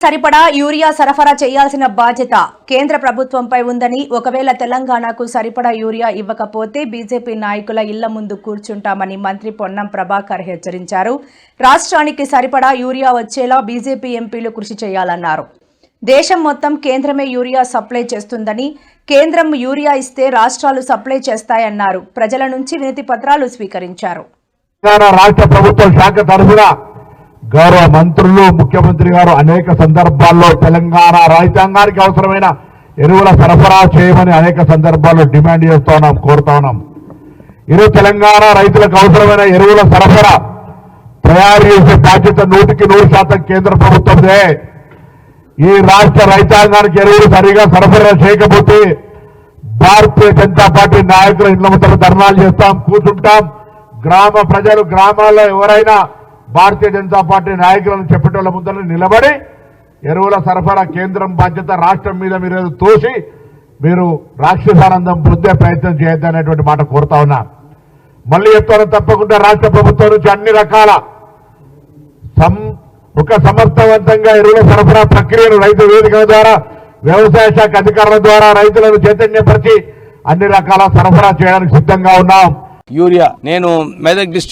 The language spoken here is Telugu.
సరిపడా యూరియా సరఫరా చేయాల్సిన బాధ్యత కేంద్ర ప్రభుత్వంపై ఉందని, ఒకవేళ తెలంగాణకు సరిపడా యూరియా ఇవ్వకపోతే బీజేపీ నాయకుల ఇళ్ల ముందు కూర్చుంటామని మంత్రి పొన్నం ప్రభాకర్ హెచ్చరించారు. రాష్ట్రానికి సరిపడా యూరియా వచ్చేలా బీజేపీ ఎంపీలు కృషి చేయాలన్నారు. దేశం మొత్తం కేంద్రమే యూరియా సప్లై చేస్తుందని, కేంద్రం యూరియా ఇస్తే రాష్ట్రాలు సప్లై చేస్తాయన్నారు. ప్రజల నుంచి వినతి పత్రాలు స్వీకరించారు. రాష్ట్ర ప్రభుత్వ శాఖ తరఫున గౌరవ మంత్రులు, ముఖ్యమంత్రి గారు అనేక సందర్భాల్లో తెలంగాణ రైతాంగానికి అవసరమైన ఎరువుల సరఫరా చేయమని అనేక సందర్భాల్లో డిమాండ్ చేస్తూ ఉన్నాం, కోరుతా ఉన్నాం. ఈరోజు తెలంగాణ రైతులకు అవసరమైన ఎరువుల సరఫరా తయారు చేసే బాధ్యత 100% కేంద్ర ప్రభుత్వందే. ఈ రాష్ట్ర రైతాంగానికి ఎరువులు సరిగా సరఫరా చేయకపోతే భారతీయ జనతా పార్టీ నాయకుల ఇళ్ల ముందర ధర్నాలు చేస్తాం, కూర్చుంటాం. గ్రామ ప్రజలు, గ్రామాల్లో ఎవరైనా భారతీయ జనతా పార్టీ నాయకులను చెప్పేటోళ్ళ ముందర నిలబడి ఎరువుల సరఫరా కేంద్రం బాధ్యత రాష్ట్రం మీద మీరు తోసి మీరు రాక్షసానందం పొందే ప్రయత్నం చేయొద్దనేటువంటి మాట కోరుతా ఉన్నా. మళ్ళీ చెప్తాను, తప్పకుండా రాష్ట్ర ప్రభుత్వం నుంచి అన్ని రకాల ఒక సమర్థవంతంగా ఎరువుల సరఫరా ప్రక్రియను రైతు వేదికల ద్వారా, వ్యవసాయ శాఖ అధికారుల ద్వారా రైతులను చైతన్యపరిచి అన్ని రకాల సరఫరా చేయడానికి సిద్ధంగా ఉన్నాం. యూరియా నేను మెదక్ డిస్ట్రిక్ట్